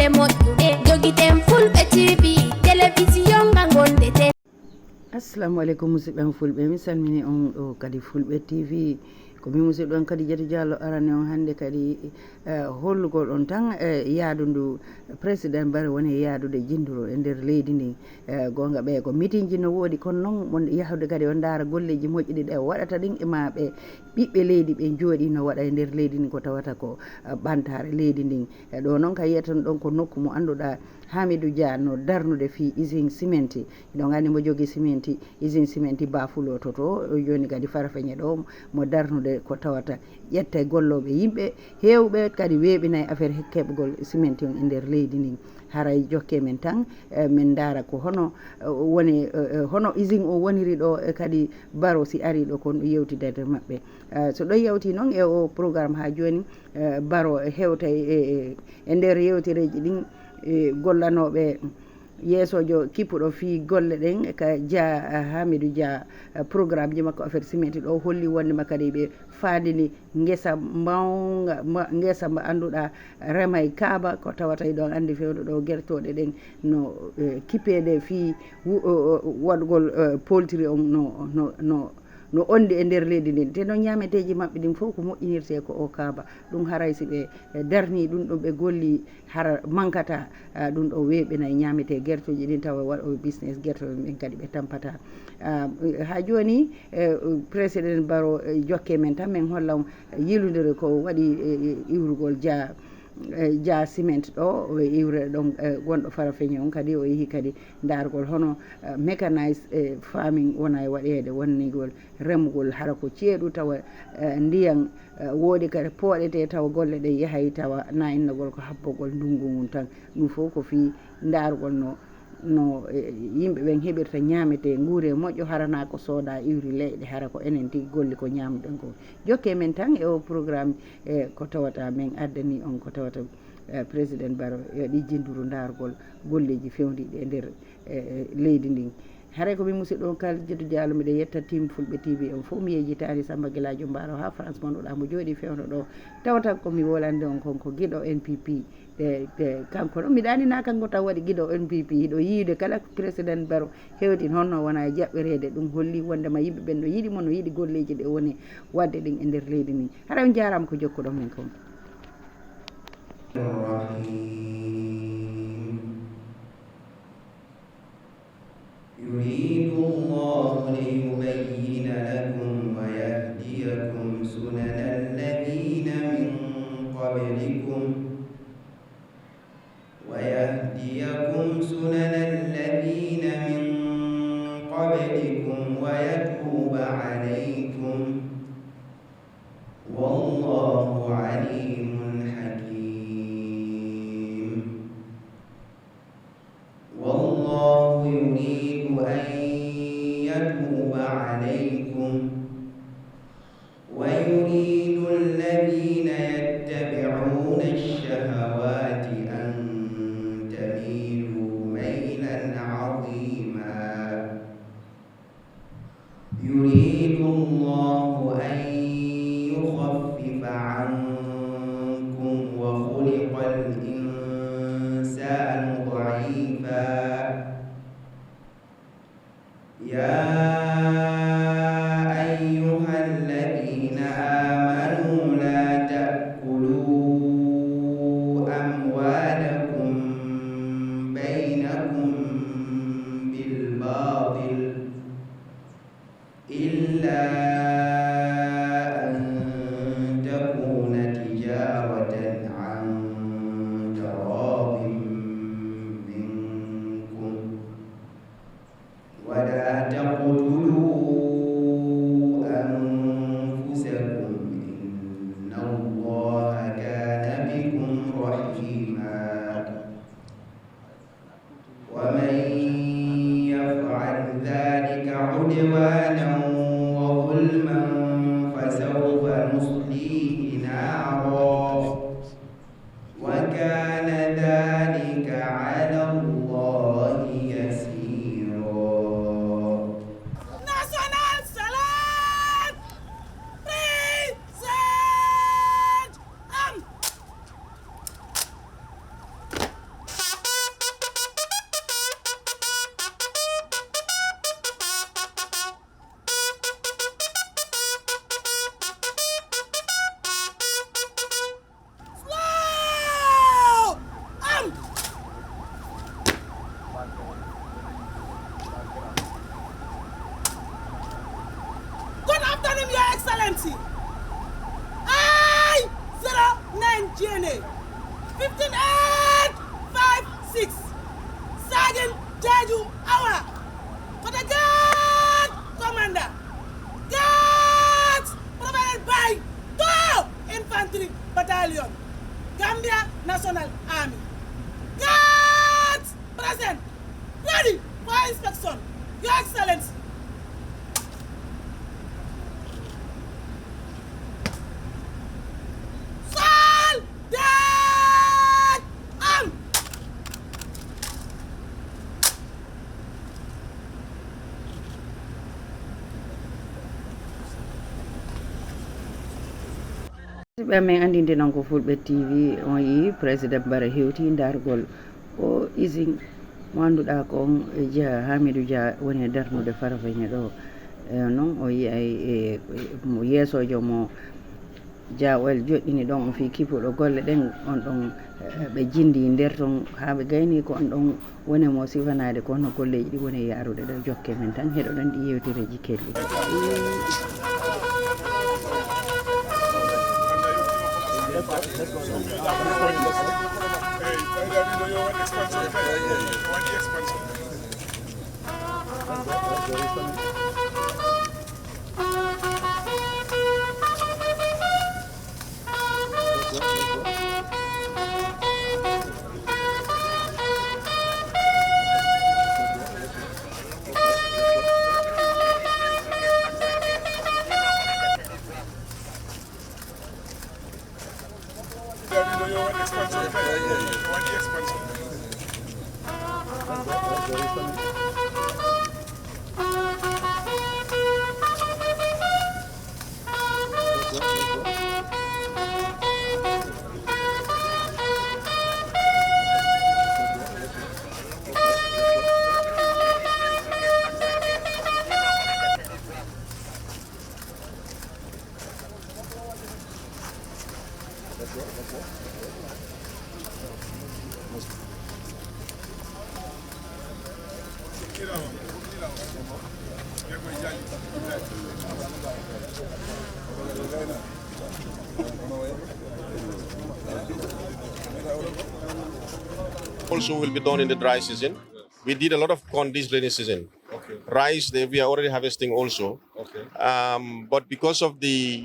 golle moƴƴuɗe jogiten fulɓe tv télévision nga gondete. Assalamu aleykum musidɓe fulɓe, mi salmini on ɗo kadi fulɓe tv komi musidɗo on kadi Jati Diallo arane on hannde kadi hollugol on tan yaadu ndu président Barrow woni yaadude jinduro e nder leydi ndi gonga ɓe ko meeting ji no woodi kono noon mon yahude kadi on ndaara golleji moƴƴiɗi ɗe waɗata ɗin e ma ɓe ɓiɓɓe leydi ɓe jooɗi no waɗa e nder leydi ndi ko tawata ko ɓantare leydi ndin ɗo noon ka yiyatan ɗon ko nokku mo annduɗa Hamidou Dia no darnude fi usine cimenti ɗon anndi mo jogii cimenti usine cimenti Bafulo to joni kadi Farafeñe ɗo mo darnude ko tawata ƴetta golloɓe yimɓe hewɓe kadi weeɓinayi affaire keɓgol cimenti on e nder leydi ndin haray jokke men tan min daara ko hono woni hono usine o woniri ɗo kadi Barrow si ari ɗo kon yewtidade maɓɓe so ɗo yewti noon e o programme ha joni Barrow hewta e nder yewtereji ɗin gollanoɓe yeesojo kippuɗo fi golle ɗen ka Dia Hamidou Dia programme ji makko affaire cimenti ɗo holli wondema kadi ɓe faandini ngesa mawga ngesa mba annduɗa remay kaaba ko tawata ɗon anndi fewde ɗo guertoɗe ɗen no kippede fi waɗgol poultry on no ondi e nder leydi ndin te noon ñameteji maɓɓe ɗin fof ko moƴƴinirte ko o kaaba ɗum haray si ɓe darni ɗum ɗo ɓe golli hara mankata ɗum ɗo weeɓina e ñamete guertoji ɗin tawa waɗoɓe business guertoɓe ɓen kadi ɓe tampata ha joni président Barrow jokke men tan min hollam yiludere ko waɗi iwrugol Dia ciment ɗo o iwre ɗon gonɗo Farafeñe on kadi o yeehi kadi dargol hono mécanise farming wona e waɗede wonnigol remugol hara ko ceeɗu tawa ndiyan woodi kadi pooɗete tawa golle ɗe yahay tawa na innagol ko habbogol ndungu ngun tan ɗum fof ko fi dargol no yimɓe ɓen heɓirta ñamete guure moƴƴo harana ko sooda iwri leyɗe hara ko enen tigui golli ko ñamɗen ko jokke men tan e o programme ko tawata min addani on ko tawata président Barrow waɗi jinduru dargol golleji fewdiɗi e nder leydi ndin haray komi musidɗo on kal Jati Diallo miɗa yetta tim fulɓe tv on fof mi yejitani Samba Gueladio Mbaro ha France monɗoɗa mo jooɗi fewno ɗo tawata komi wolande on konko guiɗo NPP kanko ɗon miɗa andi na kanko taw waɗi guiɗo NPP hiɗo yiide kala président Barrow hewtin honno wona e jaɓɓirede ɗum holli wondema yimɓe ɓen no yiɗimo no yiiɗi golleji ɗe woni wadde ɗin e nder leydi ndi haray on jarama ko jokkuɗon men kon يريد الله ليبين لكم ويهديكم سنن الذين من قبلكم ويتوب عليكم والله عليم حكيم والله يريد أن يتوب عليكم ويريد الذين يتبعون الشهوات أن تميلوا ميلا عظيما يريد الله أن يخفف عنكم وخلق الإنسان ضعيفا يا أيها الذين آمنوا لا تأكلوا أموالكم بينكم بالباطل إلا أن تكون تجارة عن تراض منكم ولا تقتلوا أنفسكم إن الله كان بكم رحيما ومن يفعل ذلك عدوانا وظلما فسوف نصليه نارا وكان ذلك على الله يسيرا. National Salad! Present! Excellency. I-09 GNA 15856 Sergeant Jaju Awa for the Guard Commander. Guards provided by 2 Infantry Battalion, Gambia National Army. Guards present, ready for inspection, Your Excellency. ɓe min andinde noon ko Fulbe TV on yi président Barrow hewti dargol o usine mo annduɗa ko on Dia Hamidou Dia woni darnude Farafeñe ɗo noon o yiyay mo yeesojo mo Diawel joɗɗini ɗon o fi kipuɗo golle ɗen on ɗon ɓe jindi nder ton ha ɓe gayni ko on ɗon woni mo sifanade ko hono golleji ɗi woni yarude ɗo jokke men tan heɗoɗon ɗi yewtireji kelli. Also will be done in the dry season. We did a lot of corn this rainy season. Okay. Rice, we are already harvesting also. Okay. But because of the,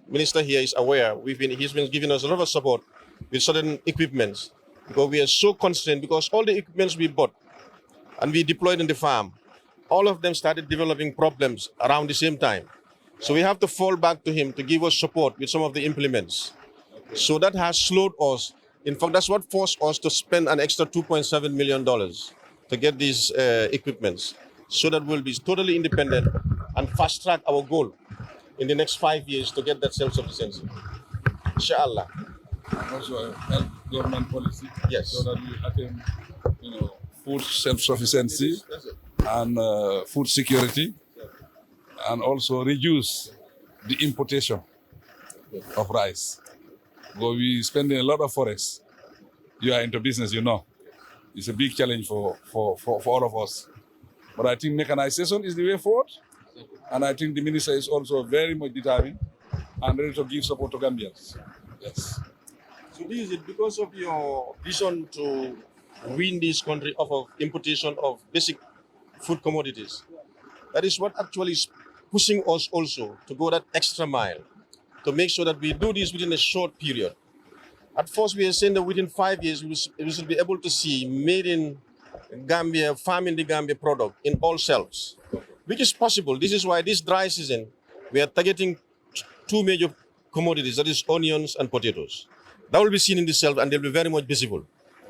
minister here is aware, he's been giving us a lot of support with certain equipments because we are so constrained because all the equipments we bought and we deployed in the farm, all of them started developing problems around the same time. So we have to fall back to him to give us support with some of the implements. Okay. So that has slowed us. In fact, that's what forced us to spend an extra $2.7 million to get these equipments so that we'll be totally independent and fast track our goal in the next 5 years to get that self-sufficiency. Inshallah. Also help government policy. Yes. So that we attain, food self-sufficiency and food security, and also reduce the importation of rice. But we spending a lot of forex. You are into business, It's a big challenge for all of us. But I think mechanization is the way forward. And I think the minister is also very much determined and ready to give support to Gambians. Yes. So this is it because of your vision to win this country off of importation of basic food commodities. That is what actually is pushing us also to go that extra mile to make sure that we do this within a short period. At first, we are saying that within 5 years, we should be able to see made in Gambia, farm in the Gambia product in all shelves, which is possible. This is why this dry season, we are targeting 2 major commodities, that is onions and potatoes. That will be seen in the shelf and they'll be very much visible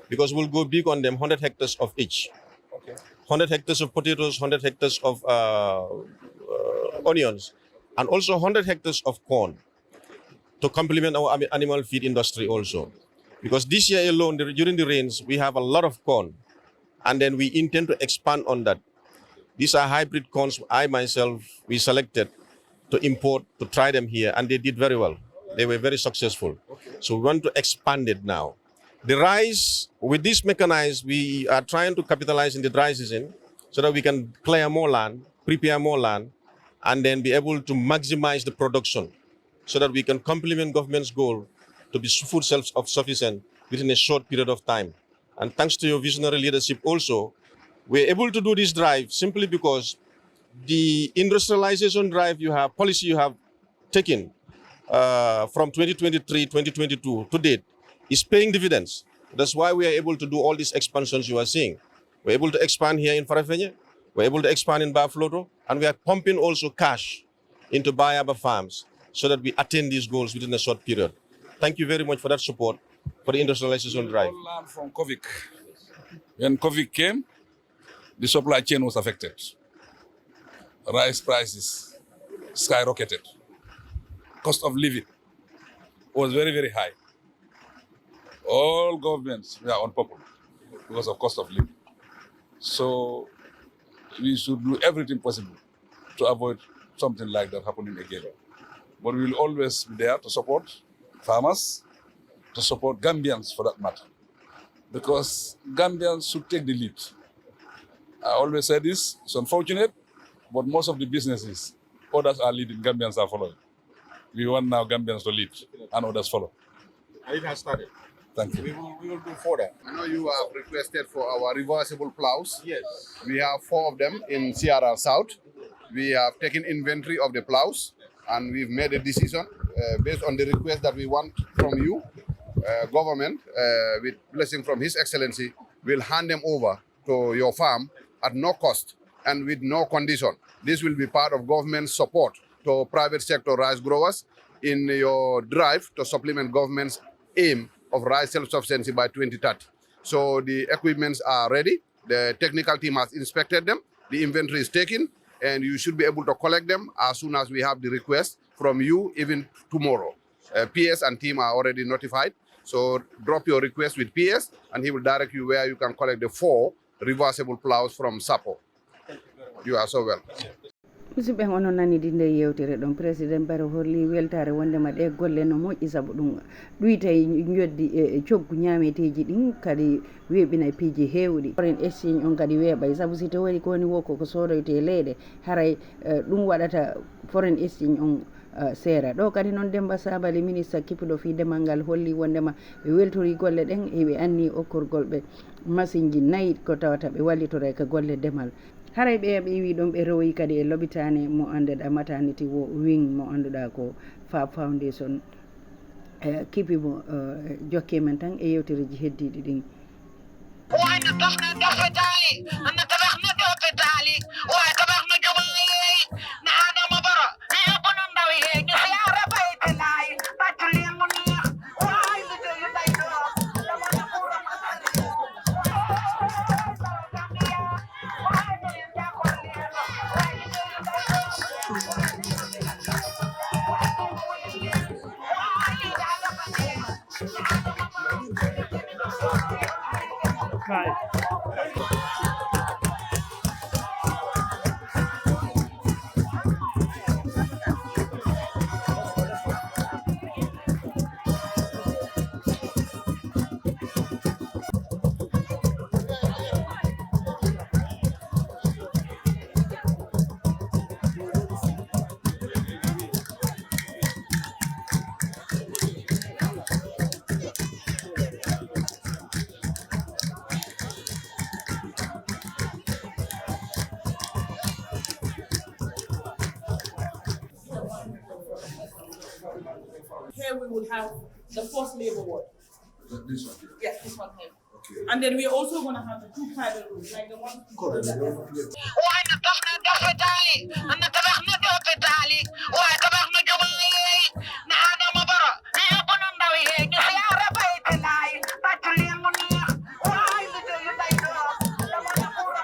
because we'll go big on them, 100 hectares of each. Okay. 100 hectares of potatoes, 100 hectares of onions, and also 100 hectares of corn to complement our animal feed industry also. Because this year alone, during the rains, we have a lot of corn. And then we intend to expand on that. These are hybrid corns I myself, we selected to import, to try them here, and they did very well. They were very successful. Okay. So we want to expand it now. The rice, with this mechanized, we are trying to capitalize in the dry season so that we can clear more land, prepare more land, and then be able to maximize the production so that we can complement government's goal to be food self-sufficient within a short period of time. And thanks to your visionary leadership also, we're able to do this drive simply because the industrialization drive policy you have taken from 2023, 2022 to date is paying dividends. That's why we are able to do all these expansions you are seeing. We're able to expand here in Farafenye, we're able to expand in Bafloto, and we are pumping also cash into Bayaba farms so that we attain these goals within a short period. Thank you very much for that support for the industrialization drive. We all learned from COVID. When COVID came, the supply chain was affected. Rice prices skyrocketed. Cost of living was very, very high. All governments were unpopular because of cost of living. So we should do everything possible to avoid something like that happening again. But we will always be there to support farmers, to support Gambians for that matter, because Gambians should take the lead. I always say this, it's unfortunate, but most of the businesses, others are leading, Gambians are following. We want now Gambians to lead and others follow. It has started. Thank you. We will do further. I know you have requested for our reversible plows. Yes. We have 4 of them in Sierra South. We have taken inventory of the plows and we've made a decision based on the request that we want from you, government, with blessing from His Excellency, will hand them over to your farm at no cost and with no condition. This will be part of government support to private sector rice growers in your drive to supplement government's aim of rice self-sufficiency by 2030. So the equipments are ready. The technical team has inspected them. The inventory is taken, and you should be able to collect them as soon as we have the request from you, even tomorrow. PS and team are already notified. So drop your request with PS, and he will direct you where you can collect the 4 reversible plows from Sapo. You are so welcome. musidɓe onon nanidi nde yewtere ɗon président Barrow holli weltare wondema ɗe golle no moƴƴi saabu ɗum ɗuyta joddi e coggu ñameteji ɗin kadi weeɓina piiji hewɗi foreign exchange on kadi weeɓay saabu si tawari kowoni wokko ko sodoyte leyɗe haray ɗum waɗata foreign exchange on seera ɗo kadi noon Demba Sabali ministre kippuɗo fi demal ngal holli wondema ɓe weltori golle ɗen eɓe anni okkorgol ɓe machine ji 4 ko tawata ɓe wallitore ka golle demal haray ɓe wi ɗon ɓe rewoyi kadi e lobitane mo anduɗa maternity wo wing mo anduɗa ko Fab Foundation kipimo jokke men tan e yewtereji heddiɗi ɗin وأنا طفنا دفتالي أنا طبخنا دفتالي وطبخنا جمالي نحن مبرة يكون نوي نحيا بيت لاي باتلي منيح وهاي بدي يديرو لما نقول Here we will have the first labor ward. This one. Yes, this one here. Okay. And then we're also going to have the 2 private rooms, like the one. وأنا طفنا دفتالي أنا طبخنا دفتالي وطبخنا جمالي نحن مبرة يكون نوي نحيا بيت لاي باتلي منيح وهاي بدي يديرو لما نقول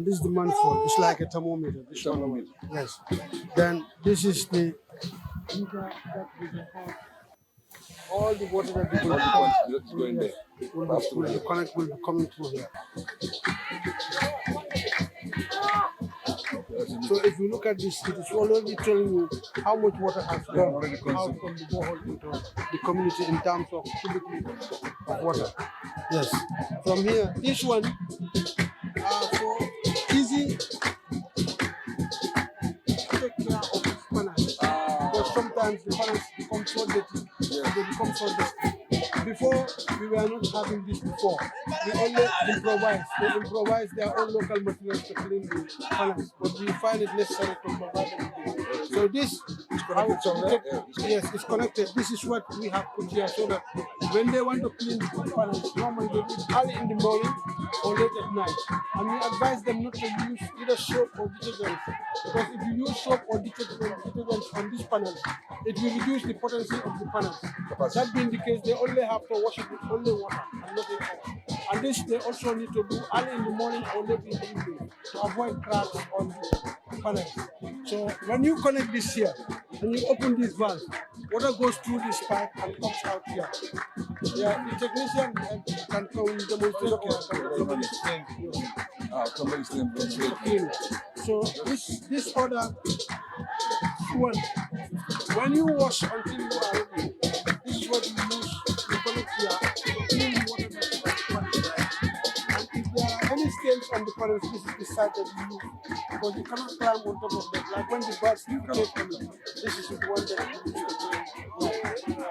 This is the manifold. It's like a thermometer. This thermometer. Yes. Then this is the meter that we can have. All the water that we will going there. the connect will be coming through here. So if you look at this, it is already telling you how much water has gone out from the borehole into the community in terms of cubic meters of water. Yes. From here, this one for easy take care of the spanners. Because sometimes the spanners become so dirty. They become so dirty. Before, we were not having this before. We only improvise. They improvise their own local materials to clean the spanners. But we find it necessary to provide them with this. So this is connected. Yes, it's connected. This is what we have put here so that when they want to clean the spanners, normally they do it early in the morning or late at night. And we advise them not to use either soap or detergents. Because if you use soap or detergents on these panels, it will reduce the potency of the panels. That being the case, they only have to wash it with only water and nothing else. And this they also need to do early in the morning or late in the evening to avoid cracks on the panels. So when you connect this here and you open this valve, water goes through this pipe and comes out here. Yeah, the technician can come demonstrate. So this other one, when you wash until you are ready, this is what you use to connect here to clean the water that is on the panel. And if there are any stains on the panels, this is the side that you use. Because you cannot climb on top of them. Like when the birds take on it, this is the one that you use to clean.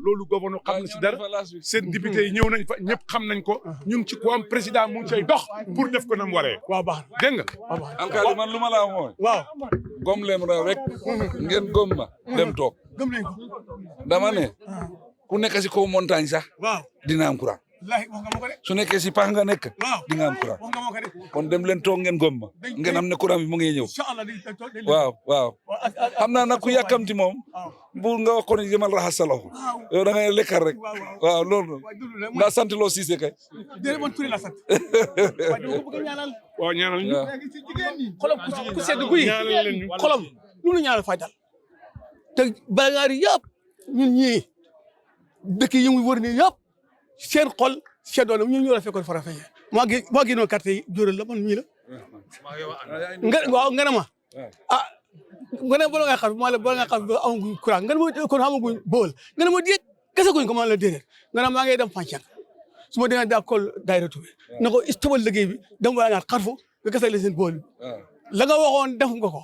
loolu gouverneur xam na ci dara seen député yi ñëw nañ fa ñëpp xam nañ ko ñu ngi ci ko am président mu ngi cay dox pour def ko nam waree waaw baax dégg nga alkaali man lu ma la mooy waaw gom leen ra rek ngeen gom ma dem toog gëm nañ ko dama ne ku nekk si kaw montagne sax waaw dina am courant su nekkee si pax nga nekk di nga am courant kon dem leen toog ngeen gomma ngeen xam ne courant bi mu ngi ñëw waaw xam naa nag ku yàkkamti moom bu nga wax ko ni jëmal raxas sa loxo yow da ngay lekkal rek waaw loolu nga sant loo Cissé kay waaw ñaanal ñu xolam ku sedd guy xolam lu mu ñaanal fay dal te balagaari yëpp ñun ñii dëkk yi mu wër nii yëpp seen xol seddoon na ñun ñoo la fekkoon fara feye maa génnoon carte yi jóoral la man mii la nga ne ma nga ne bala nga xam amaguñ courant nga ne ma kon amaguñ bool nga ne ma déet gasaguñ ko ma la déedéet nga ne maa ngi dem Fàncan su ma demee daa kol daayiratu bi na ko istobal liggéey bi dama wala ngaat xarfu nga gasal seen bool bi la nga waxoon def nga ko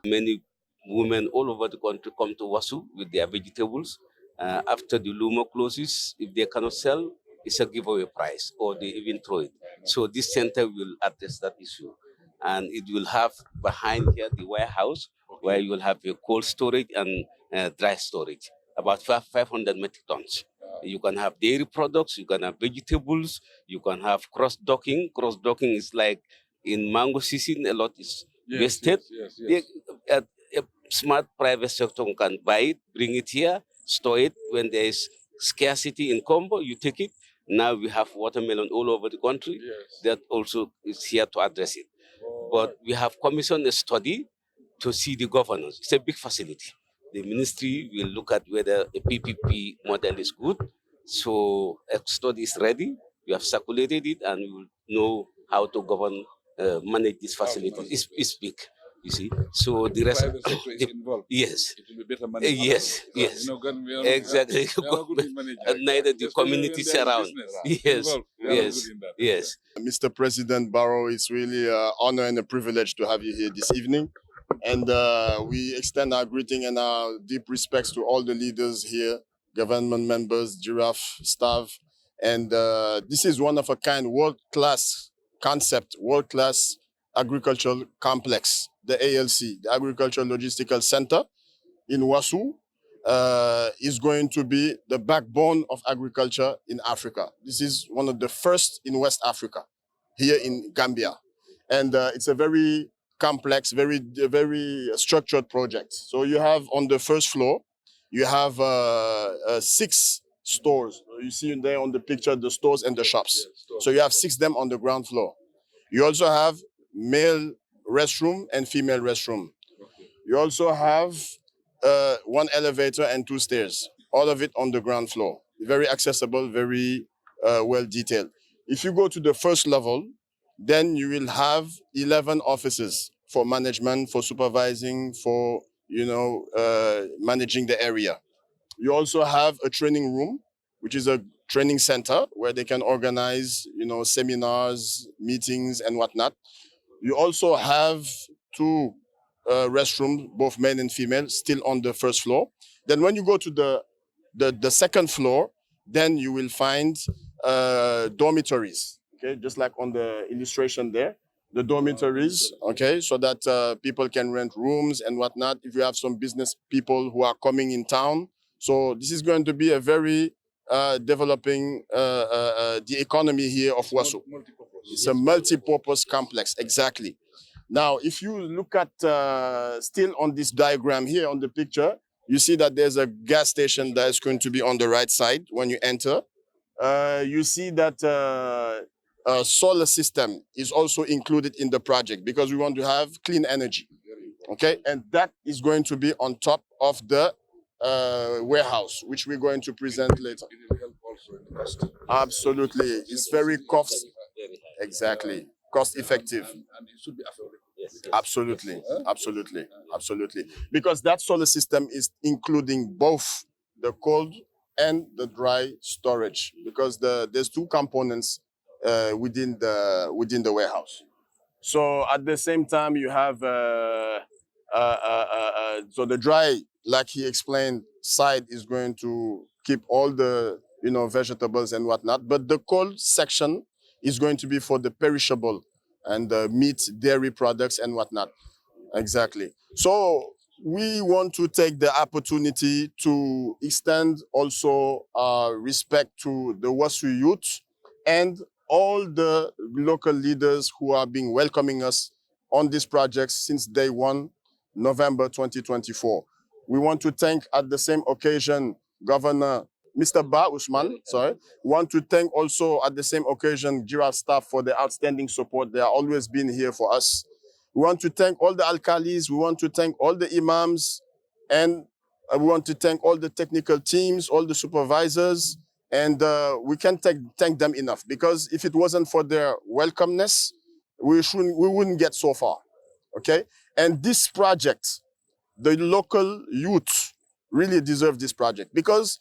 Many women all over the country come to Wasu with their vegetables. After the Luma closes, if they cannot sell, it's a giveaway price, or they even throw it. So this center will address that issue. And it will have behind here the warehouse, where you will have your cold storage and dry storage, about 500 metric tons. You can have dairy products, you can have vegetables, you can have cross-docking. Cross-docking is like in mango season, a lot is wasted. A smart private sector can buy it, bring it here, store it. When there is scarcity in Combo, you take it. Now we have watermelon all over the country. That also is here to address it. But we have commissioned a study to see the governance. It's a big facility. The ministry will look at whether a PPP model is good. So a study is ready. We have circulated it, and we will know how to govern, manage this facility. It's big, you see. So the rest, private sector is involved. Yes, it will be better managed. yes. Exactly. And neither the communities around. Yes. Mr. President Barrow, it's really an honor and a privilege to have you here this evening. And we extend our greeting and our deep respects to all the leaders here, government members, Giraffe staff. And this is one of a kind, world-class concept, world-class agricultural complex, the ALC, the Agricultural Logistical Center in Wasu, is going to be the backbone of agriculture in Africa. This is one of the first in West Africa, here in Gambia. And it's a very complex, very structured project. So you have on the first floor, you have 6 stores. You see there on the picture, the stores and the shops. So you have 6 of them on the ground floor. You also have male restroom and female restroom. You also have 1 elevator and 2 stairs, all of it on the ground floor. Very accessible, very well detailed. If you go to the first level, then you will have 11 offices for management, for supervising, for managing the area. You also have a training room, which is a training center where they can organize, seminars, meetings, and whatnot. You also have 2 restrooms, both men and female, still on the first floor. Then when you go to the second floor, then you will find dormitories. Okay, just like on the illustration there, the dormitories. Okay, so that people can rent rooms and whatnot. If you have some business people who are coming in town, so this is going to be a very developing the economy here of Wasu. It's a multi-purpose complex, exactly. Now, if you look at still on this diagram here on the picture, you see that there's a gas station that is going to be on the right side when you enter. You see that a solar system is also included in the project because we want to have clean energy. Okay, and that is going to be on top of the warehouse, which we're going to present later. It will help also in the cost. Absolutely, it's very exactly cost effective. And it should be affordable. Yes. Absolutely, absolutely, absolutely. Because that solar system is including both the cold and the dry storage. Because there's two components within the warehouse. So at the same time, you have so the dry, like he explained, side is going to keep all the vegetables and whatnot. But the cold section is going to be for the perishable and the meat, dairy products and whatnot. Exactly. So we want to take the opportunity to extend also respect to the Wasu youth and all the local leaders who have been welcoming us on this project since day one, November 2024. We want to thank at the same occasion Governor Mr. Ba Usman, sorry. We want to thank also at the same occasion Giraffe staff for the outstanding support. They are always been here for us. We want to thank all the alkalis, we want to thank all the imams, and we want to thank all the technical teams, all the supervisors, and we can't thank them enough because if it wasn't for their welcomeness, we wouldn't get so far, okay? And this project, the local youth really deserve this project because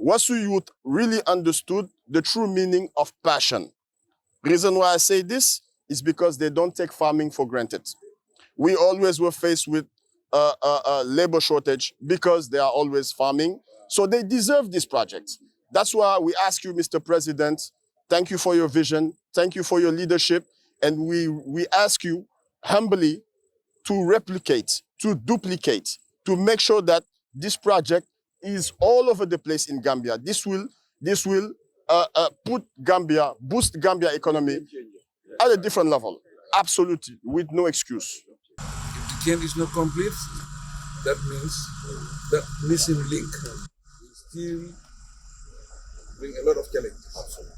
Wasu youth really understood the true meaning of passion. Reason why I say this is because they don't take farming for granted. We always were faced with a labor shortage because they are always farming. So they deserve this project. That's why we ask you, Mr. President, thank you for your vision, thank you for your leadership, and we ask you humbly to replicate, to duplicate, to make sure that this project is all over the place in Gambia. This will boost Gambia economy at a different level. Absolutely, with no excuse. If the change is not complete, that means that missing link will still bring a lot of challenges. Absolutely.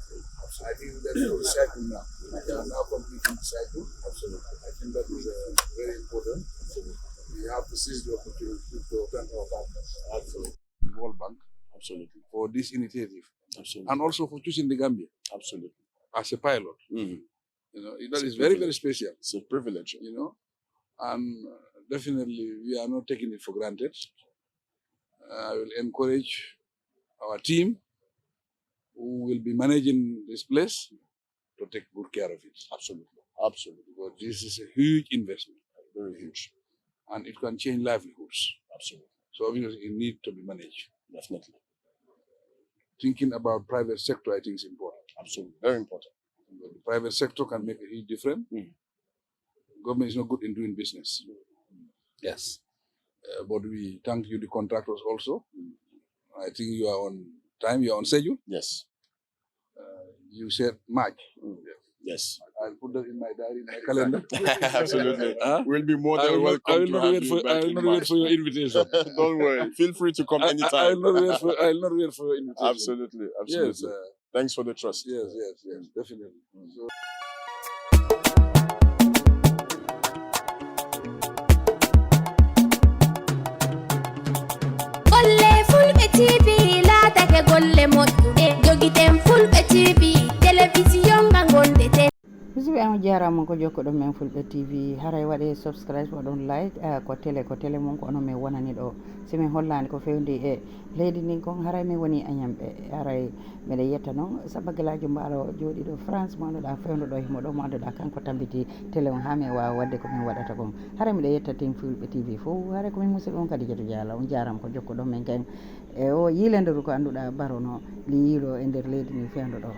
I think that's the cycle now. We are now completing the cycle. Absolutely. I think that is very important. Absolutely. We have to seize the opportunity to thank our partners. Absolutely. The World Bank. Absolutely. For this initiative. Absolutely. And also for choosing the Gambia. Absolutely. As a pilot. Mm-hmm. That is very, very special. It's a privilege. And definitely we are not taking it for granted. I will encourage our team who will be managing this place to take good care of it. Absolutely. Absolutely. Because this is a huge investment. Very huge. And it can change livelihoods. Absolutely. So obviously it needs to be managed. Definitely. Thinking about private sector, I think is important. Absolutely. Very important. The private sector can make a huge difference. Government is not good in doing business. Yes. But we thank you, the contractors also. I think you are on time, you are on schedule. Yes. You said March. Yes. I'll put that in my diary, in my calendar. Absolutely. We'll be more than welcome. I will not wait for your invitation. Don't worry. Feel free to come anytime. I will not wait for your invitation. Absolutely. Absolutely. Yes. Thanks for the trust. Yes, definitely. So, Fulbe TV laatake golle moƴƴuɗe jogiten Fulbe TV télévision gangonde te musidɓe am jarama ko jokkoɗo men Fulbe TV haray waɗe subscribe waɗon like ko télé mum ko onon min wonani ɗo simin hollani ko fewndi e leydi ndin kon haray min woni Agnamɓe haray mbeɗa yetta noon sabagilajo Barrow jooɗi ɗo France mo anduɗa fewnuɗo himo ɗo mo anduɗa kanko tambiti télé on ha min wawa wadde komin waɗata kon haray mbiɗa yetta tin Fulbe TV fof haray komin musidɗo on kadi jeeto diallo on jarama ko jokkoɗo men ken e o yiilenderu ko anduɗa Barrow no li yiilo e nder leydi ndi fewndo ɗo